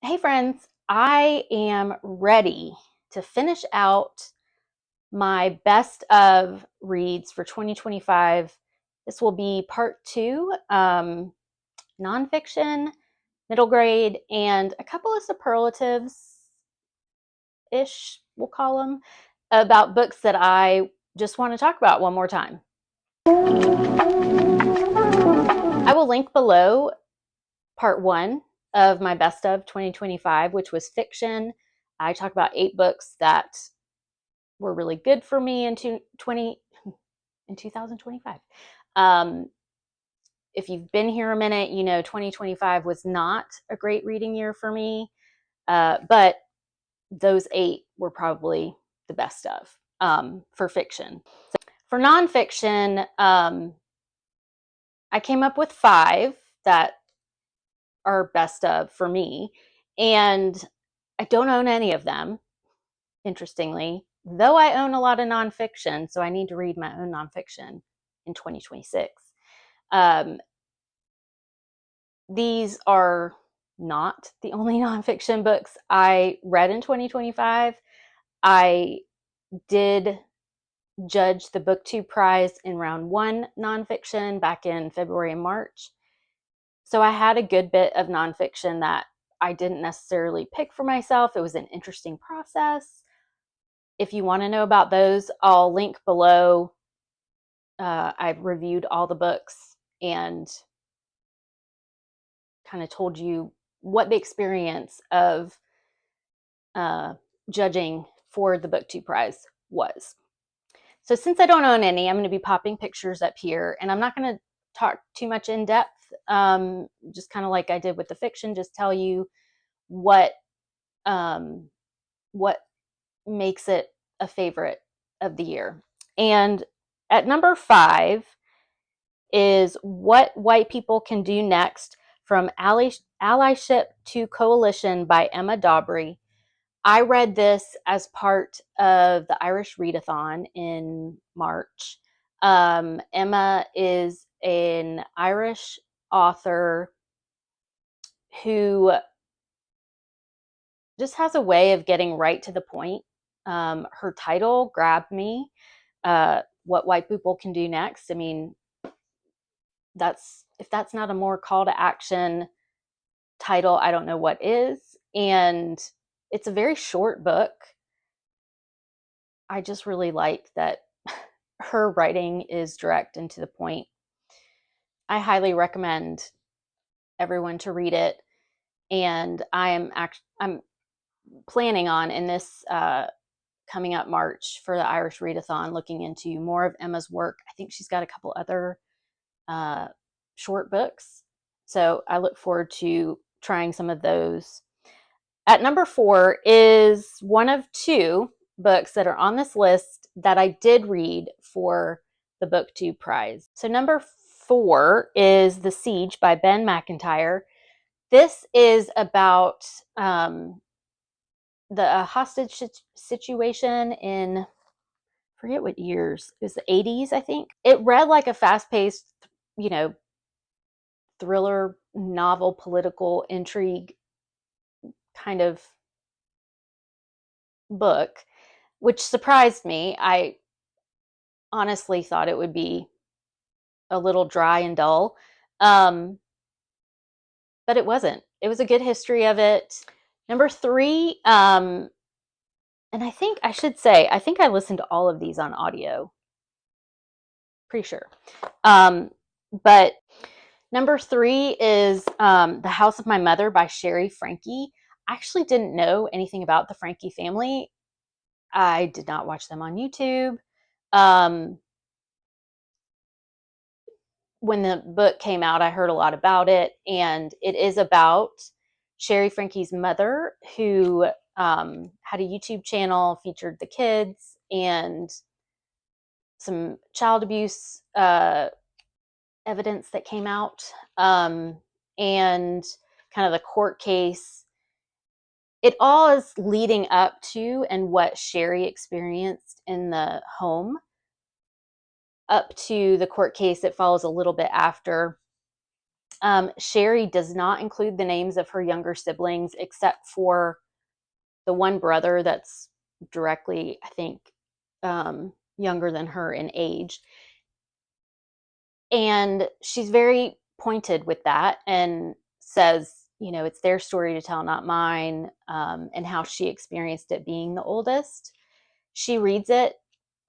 Hey friends, I am ready to finish out my best of reads for 2025. This will be part two, nonfiction, middle grade, and a couple of superlatives-ish, we'll call them, about books that I just want to talk about one more time. I will link below part one of my best of 2025, which was fiction. I talk about 8 books that were really good for me in 2025. If you've been here a minute, you know 2025 was not a great reading year for me, but those 8 were probably the best of for fiction. So for nonfiction, I came up with 5 that are best of for me, and I don't own any of them, interestingly, though I own a lot of nonfiction, so I need to read my own nonfiction in 2026. These are not the only nonfiction books I read in 2025. I did judge the BookTube prize in round 1 nonfiction back in February and March. So I had a good bit of nonfiction that I didn't necessarily pick for myself. It was an interesting process. If you want to know about those, I'll link below. I've reviewed all the books and kind of told you what the experience of judging for the BookTube prize was. So since I don't own any, I'm going to be popping pictures up here, and I'm not going to talk too much in depth, just kind of like I did with the fiction, just tell you what what makes it a favorite of the year. And at number 5 is What White People Can Do Next, from Allyship to Coalition by Emma Dobry. I read this as part of the Irish Readathon in March. Emma is an Irish author who just has a way of getting right to the point. Her title grabbed me. What White People Can Do Next. I mean, if that's not a more call to action title, I don't know what is. And it's a very short book. I just really like that her writing is direct and to the point. I highly recommend everyone to read it. And I'm planning on, in this coming up March for the Irish Readathon, looking into more of Emma's work. I think she's got a couple other short books. So I look forward to trying some of those. At number 4 is one of 2 books that are on this list that I did read for the BookTube prize. So number 4 is The Siege by Ben Macintyre. This is about the hostage situation in, I forget what years, it was the 80s, I think. It read like a fast-paced, thriller, novel, political intrigue kind of book, which surprised me. I honestly thought it would be a little dry and dull, but it wasn't. It was a good history of it. Number 3, and I think I should say, I think I listened to all of these on audio. Pretty sure. But number 3 is The House of My Mother by Sherry Frankie. I actually didn't know anything about the Frankie family. I did not watch them on YouTube. When the book came out, I heard a lot about it, and it is about Sherry Frankie's mother, who had a YouTube channel, featured the kids, and some child abuse evidence that came out, and kind of the court case. It all is leading up to and what Sherry experienced in the home up to the court case. It follows a little bit after. Sherry does not include the names of her younger siblings except for the one brother that's directly, I think, younger than her in age. And she's very pointed with that and says, it's their story to tell, not mine, and how she experienced it being the oldest. She reads it.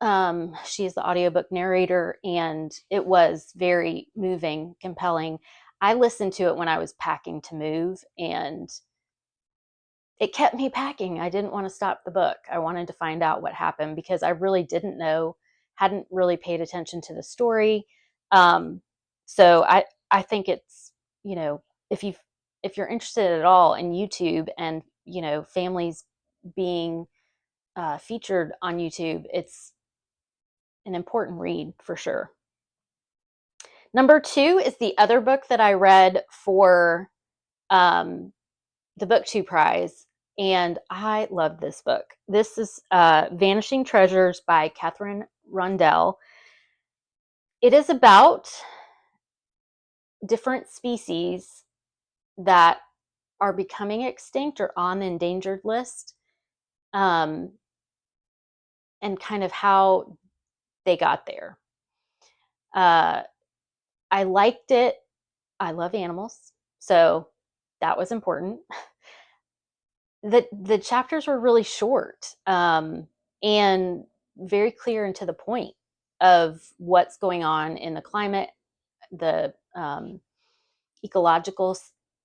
She is the audiobook narrator, and it was very moving, compelling. I listened to it when I was packing to move, and it kept me packing. I didn't want to stop the book. I wanted to find out what happened because I really didn't know, hadn't really paid attention to the story. So I think it's, if you're interested at all in YouTube and, families being featured on YouTube, it's an important read for sure. Number 2 is the other book that I read for the BookTube prize, and I love this book. This is Vanishing Treasures by Catherine Rundell. It is about different species that are becoming extinct or on the endangered list, and kind of how they got there. I liked it. I love animals, so that was important. The chapters were really short, and very clear and to the point of what's going on in the climate, the ecological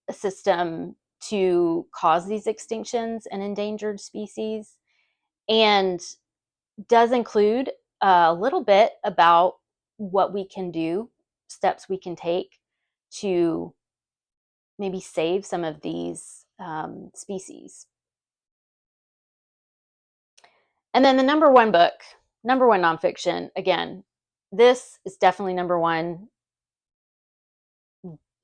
system to cause these extinctions and endangered species, and does include a little bit about what we can do, steps we can take to maybe save some of these species. And then the number one book, number one nonfiction, again, this is definitely number one,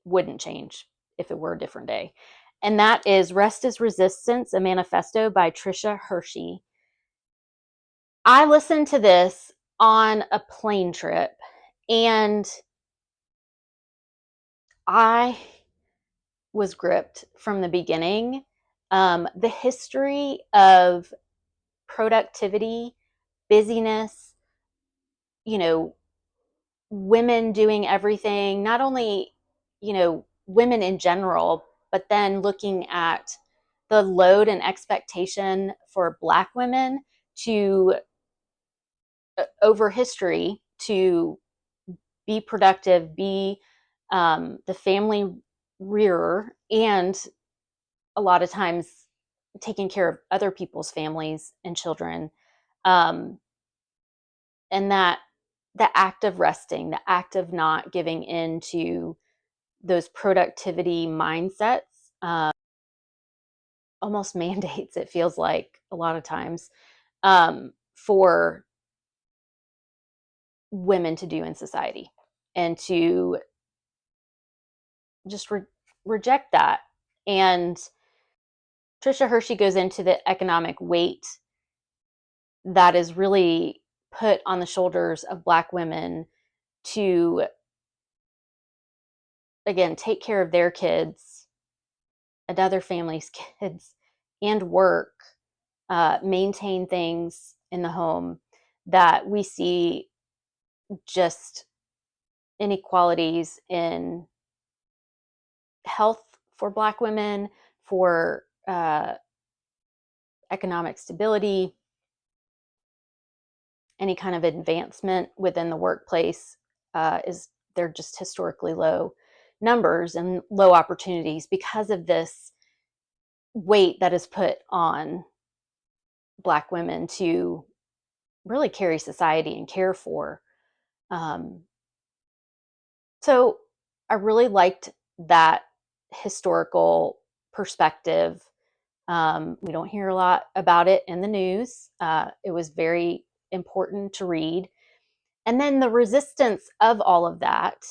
wouldn't change if it were a different day. And that is Rest is Resistance, a Manifesto by Tricia Hershey. I listened to this on a plane trip, and I was gripped from the beginning. The history of productivity, busyness, women doing everything, not only, women in general, but then looking at the load and expectation for Black women to, over history, to be productive, be the family rearer, and a lot of times taking care of other people's families and children. And that the act of resting, the act of not giving in to those productivity mindsets, almost mandates, it feels like a lot of times, for women to do in society, and to just reject that. And Tricia Hershey goes into the economic weight that is really put on the shoulders of Black women to, again, take care of their kids and other families' kids and work, maintain things in the home, that we see just inequalities in health for Black women, for economic stability, any kind of advancement within the workplace, they're just historically low numbers and low opportunities because of this weight that is put on Black women to really carry society and care for. So I really liked that historical perspective. We don't hear a lot about it in the news. It was very important to read. And then the resistance of all of that,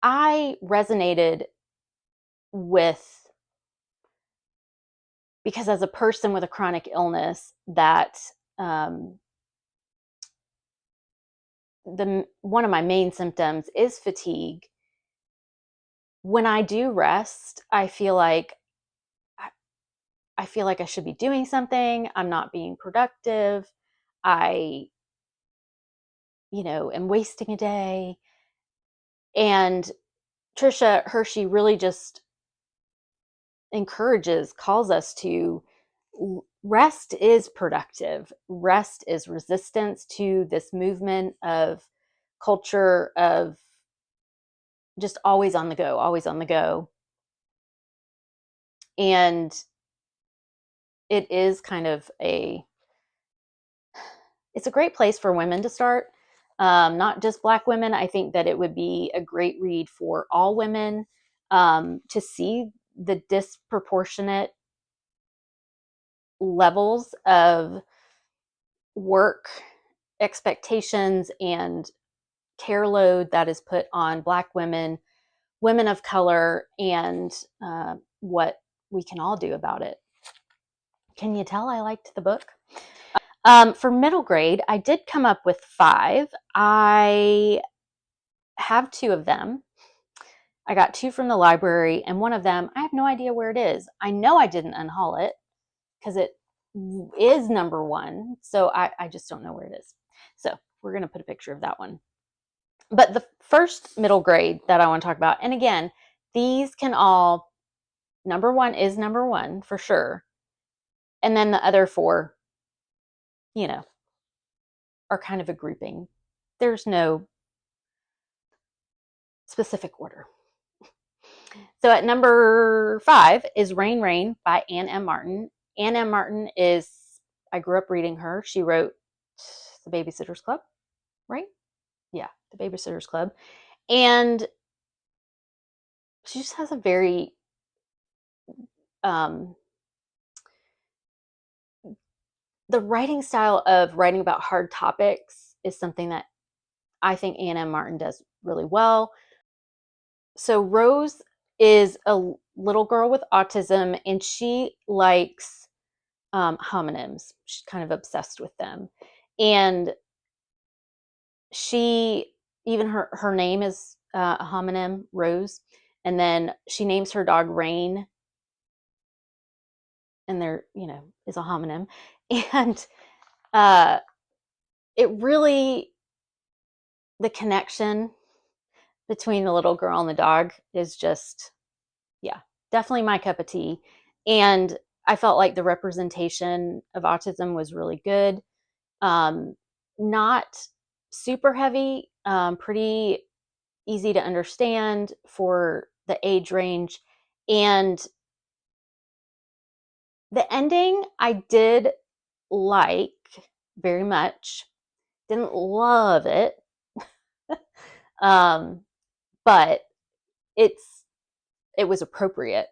I resonated with, because as a person with a chronic illness, that one of my main symptoms is fatigue, when I do rest, I feel like I should be doing something. I'm not being productive. I, am wasting a day. And Trisha Hershey really just calls us to rest is productive. Rest is resistance to this movement of culture of just always on the go, always on the go. And it is kind of it's a great place for women to start. Not just Black women. I think that it would be a great read for all women, to see the disproportionate levels of work expectations and care load that is put on Black women, women of color, and what we can all do about it. Can you tell I liked the book? For middle grade, I did come up with 5. I have 2 of them. I got 2 from the library, and one of them, I have no idea where it is. I know I didn't unhaul it because it is number 1, so I just don't know where it is. So we're going to put a picture of that one. But the first middle grade that I want to talk about, and again, these can all, number 1 is number 1 for sure. And then the other 4, are kind of a grouping. There's no specific order. So at number 5 is Rain Rain by Anne M. Martin. Anne M. Martin I grew up reading her. She wrote The Babysitter's Club, right? Yeah, The Babysitter's Club. And she just has a very, the writing style of writing about hard topics is something that I think Anne M. Martin does really well. So Rose is a little girl with autism, and she likes homonyms. She's kind of obsessed with them. And even her name is a homonym, Rose. And then she names her dog Rain. And there, is a homonym. And it really, the connection between the little girl and the dog is just, yeah, definitely my cup of tea. And I felt like the representation of autism was really good. Not super heavy, pretty easy to understand for the age range. And the ending I did like very much. Didn't love it. But it was appropriate.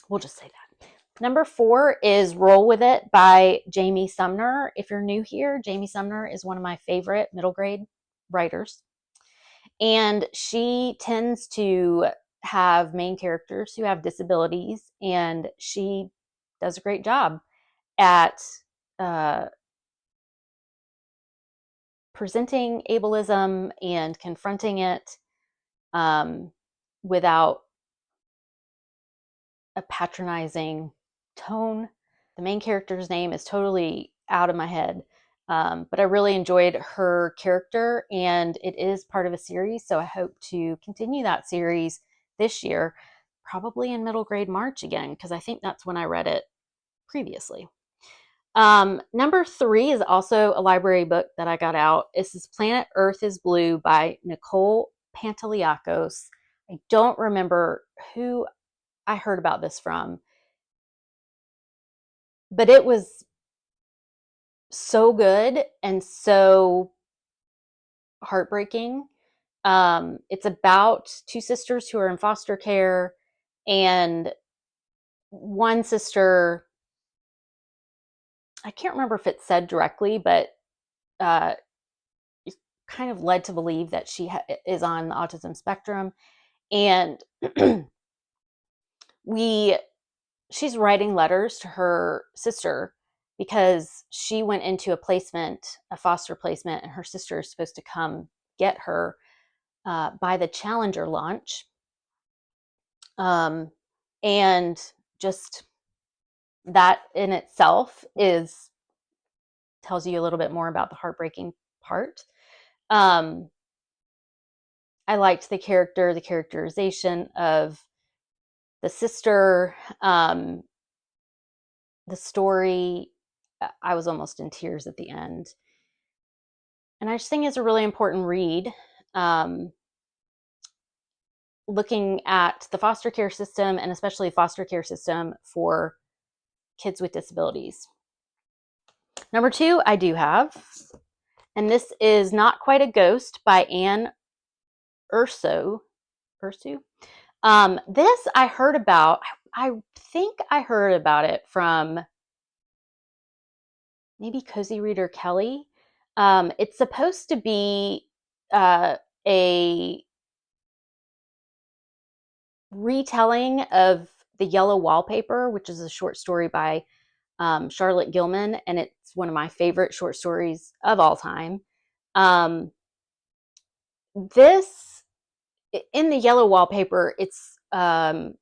We'll just say that. Number 4 is Roll With It by Jamie Sumner. If you're new here, Jamie Sumner is one of my favorite middle grade writers. And she tends to have main characters who have disabilities, and she does a great job at presenting ableism and confronting it without a patronizing tone. The main character's name is totally out of my head, but I really enjoyed her character, and it is part of a series, so I hope to continue that series this year, probably in middle grade March again, because I think that's when I read it previously. Number 3 is also a library book that I got out. This is Planet Earth is Blue by Nicole Panteliakos. I don't remember who I heard about this from, but it was so good and so heartbreaking. It's about 2 sisters who are in foster care, and one sister, I can't remember if it's said directly, but kind of led to believe that she is on the autism spectrum. And she's writing letters to her sister because she went into a foster placement, and her sister is supposed to come get her by the Challenger launch. And just that in itself tells you a little bit more about the heartbreaking part. I liked the characterization of the sister, the story. I was almost in tears at the end. And I just think it's a really important read, looking at the foster care system, and especially foster care system for kids with disabilities. Number 2, I do have, and this is Not Quite a Ghost by Anne Urso. This I heard about. I think I heard about it from maybe Cozy Reader Kelly. It's supposed to be a retelling of The Yellow Wallpaper, which is a short story by Charlotte Gilman, and it's one of my favorite short stories of all time. This, in The Yellow Wallpaper, it's the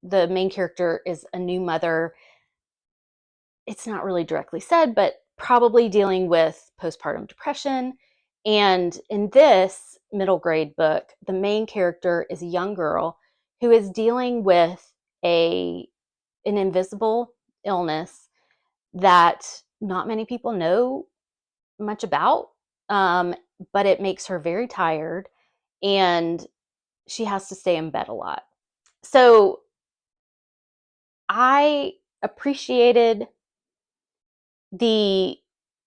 main character is a new mother. It's not really directly said, but probably dealing with postpartum depression. And in this middle grade book, the main character is a young girl who is dealing with an invisible illness that not many people know much about, but it makes her very tired, and she has to stay in bed a lot. So I appreciated the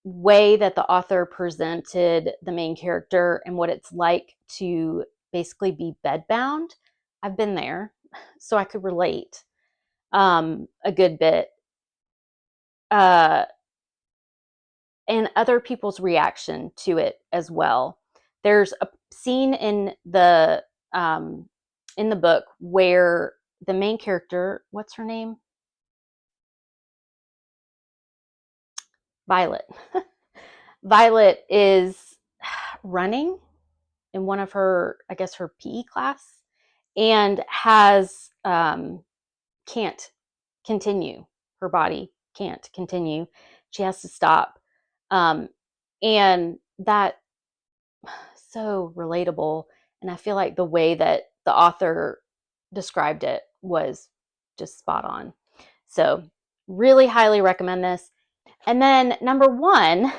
way that the author presented the main character and what it's like to basically be bedbound. I've been there, so I could relate a good bit. And other people's reaction to it as well. There's a scene in the book where the main character, what's her name? Violet. Violet is running in one of her, I guess, her PE class, and can't continue. Her body can't continue. She has to stop. And that, so relatable. And I feel like the way that the author described it was just spot on. So really highly recommend this. And then number 1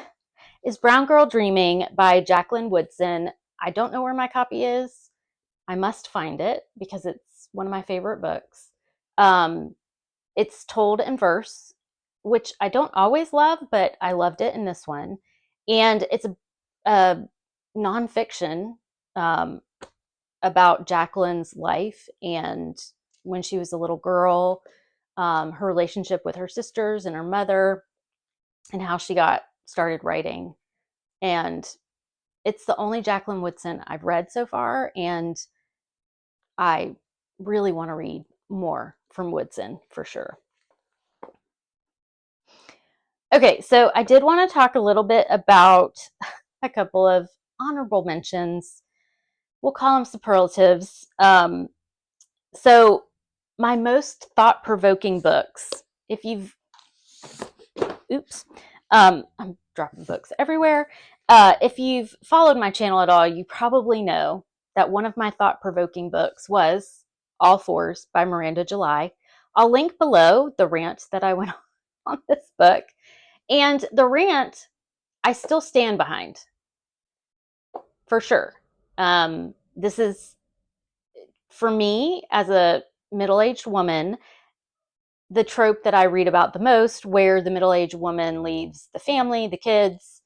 is Brown Girl Dreaming by Jacqueline Woodson. I don't know where my copy is. I must find it because it's one of my favorite books. It's told in verse, which I don't always love, but I loved it in this one. And it's a nonfiction about Jacqueline's life and when she was a little girl, her relationship with her sisters and her mother, and how she got started writing. And it's the only Jacqueline Woodson I've read so far, and I really want to read more from Woodson for sure. Okay, so I did want to talk a little bit about a couple of honorable mentions. We'll call them superlatives. So my most thought-provoking books, if you've, I'm dropping books everywhere. If you've followed my channel at all, you probably know that one of my thought-provoking books was All Fours by Miranda July. I'll link below the rant that I went on this book. And the rant, I still stand behind, for sure. This is, for me, as a middle-aged woman, the trope that I read about the most, where the middle-aged woman leaves the family, the kids,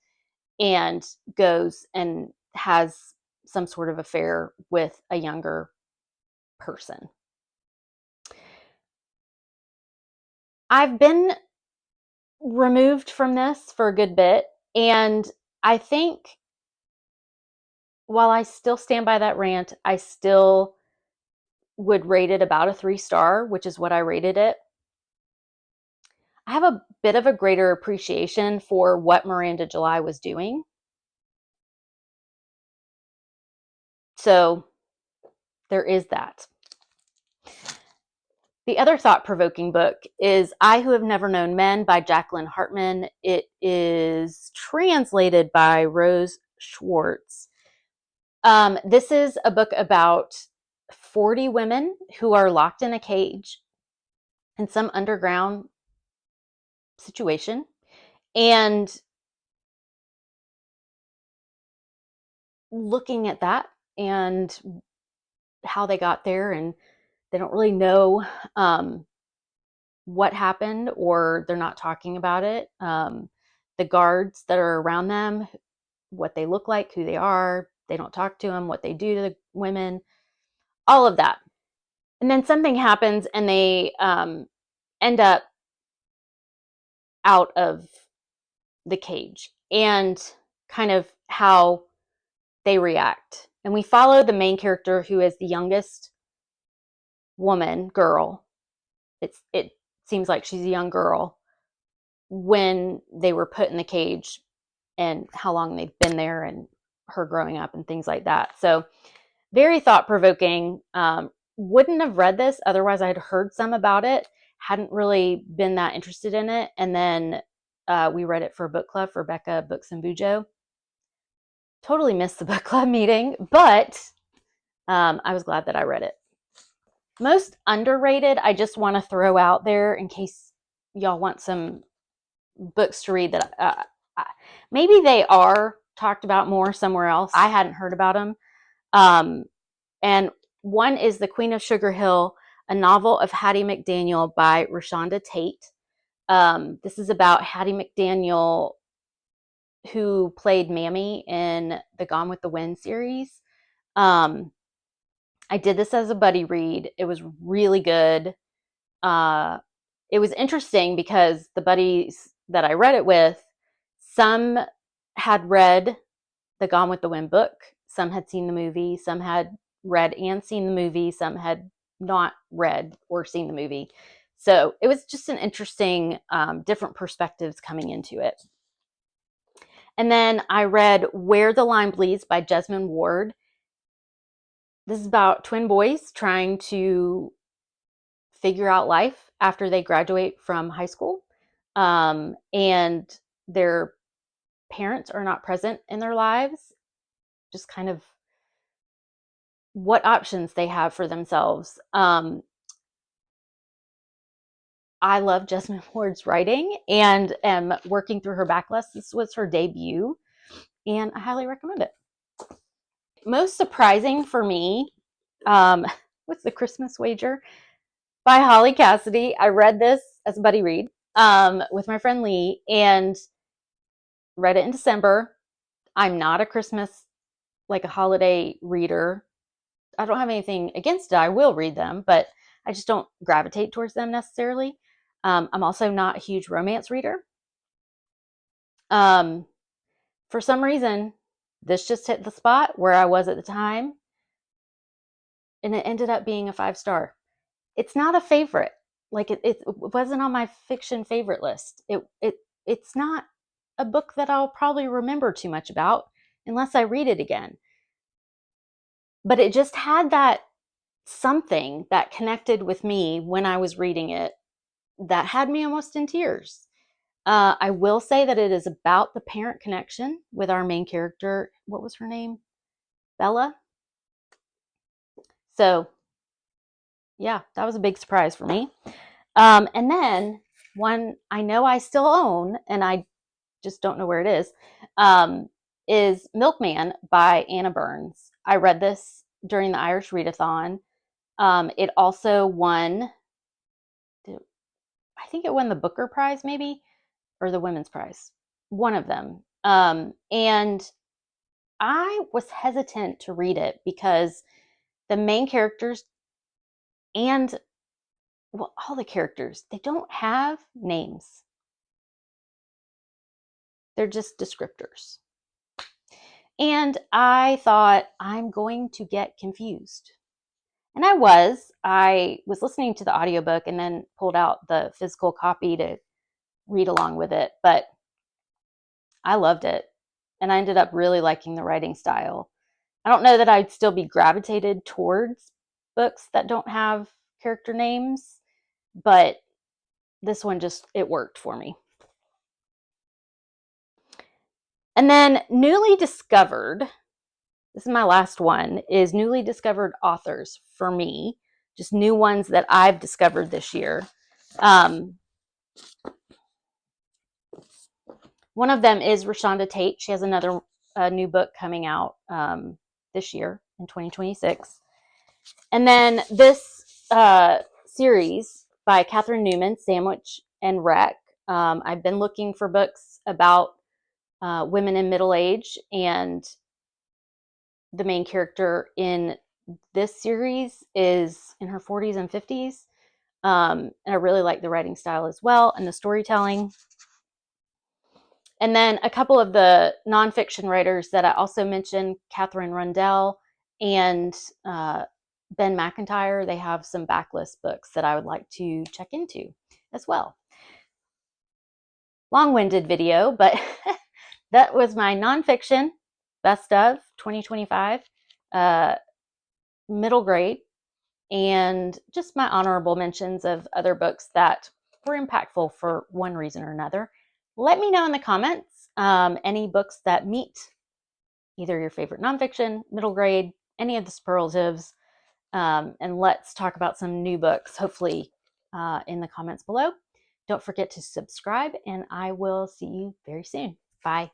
and goes and has some sort of affair with a younger person. I've been removed from this for a good bit, and I think while I still stand by that rant, I still would rate it about a 3-star, which is what I rated it. I have a bit of a greater appreciation for what Miranda July was doing. So there is that. The other thought-provoking book is I Who Have Never Known Men by Jacqueline Hartman. It is translated by Rose Schwartz. This is a book about 40 women who are locked in a cage in some underground situation. And looking at that and how they got there, and they don't really know what happened, or they're not talking about it. The guards that are around them, what they look like, who they are, they don't talk to them, what they do to the women, all of that. And then something happens and they end up out of the cage, and kind of how they react. And we follow the main character, who is the youngest girl. It seems like she's a young girl when they were put in the cage, and how long they've been there, and her growing up and things like that. So very thought-provoking. Wouldn't have read this otherwise. I had heard some about it, hadn't really been that interested in it, and then we read it for a book club for Becca Books and Bujo. Totally missed the book club meeting, but I was glad that I read it. Most underrated, I just want to throw out there in case y'all want some books to read that maybe they are talked about more somewhere else. I hadn't heard about them. And one is The Queen of Sugar Hill, a novel of Hattie McDaniel by Rashonda Tate. This is about Hattie McDaniel, who played Mammy in the Gone with the Wind series. I did this as a buddy read. It was really good. It was interesting because the buddies that I read it with, some had read the Gone with the Wind book, some had seen the movie, some had read and seen the movie, some had not read or seen the movie. So it was just an interesting, different perspectives coming into it. And then I read Where the Line Bleeds by Jesmyn Ward. This is about twin boys trying to figure out life after they graduate from high school. And their parents are not present in their lives. Just kind of what options they have for themselves. I love Jesmyn Ward's writing and am working through her backlist. This was her debut, and I highly recommend it. Most surprising for me was The Christmas Wager by Holly Cassidy. I read this as a buddy read with my friend Lee, and read it in December. I'm not a Christmas, like a holiday reader. I don't have anything against it. I will read them, but I just don't gravitate towards them necessarily. I'm also not a huge romance reader. For some reason, this just hit the spot where I was at the time, and it ended up being a 5-star. It's not a favorite. Like it wasn't on my fiction favorite list. It's not a book that I'll probably remember too much about unless I read it again. But it just had that something that connected with me when I was reading it that had me almost in tears. I will say that it is about the parent connection with our main character. What was her name? Bella. So yeah, that was a big surprise for me. And then one I know I still own, and I just don't know where it is Milkman by Anna Burns. I read this during the Irish Readathon. It also won, I think it won the Booker Prize maybe, or the Women's Prize, one of them. And I was hesitant to read it because the main characters and, well, all the characters, they don't have names. They're just descriptors. And I thought, I'm going to get confused. And I was listening to the audiobook and then pulled out the physical copy to read along with it. But I loved it. And I ended up really liking the writing style. I don't know that I'd still be gravitated towards books that don't have character names. but this one it worked for me. And then newly discovered, this is my last one, is newly discovered authors for me, just new ones that I've discovered this year. One of them is Rashonda Tate. She has another new book coming out this year in 2026. And then this series by Catherine Newman, Sandwich and Wreck. I've been looking for books about women in middle age, and the main character in this series is in her 40s and 50s. And I really like the writing style as well and the storytelling. And then a couple of the nonfiction writers that I also mentioned, Catherine Rundell and Ben McIntyre, they have some backlist books that I would like to check into as well. Long-winded video, but that was my nonfiction best of 2025, middle grade, and just my honorable mentions of other books that were impactful for one reason or another. Let me know in the comments any books that meet either your favorite nonfiction, middle grade, any of the superlatives, and let's talk about some new books, hopefully in the comments below. Don't forget to subscribe, and I will see you very soon. Bye.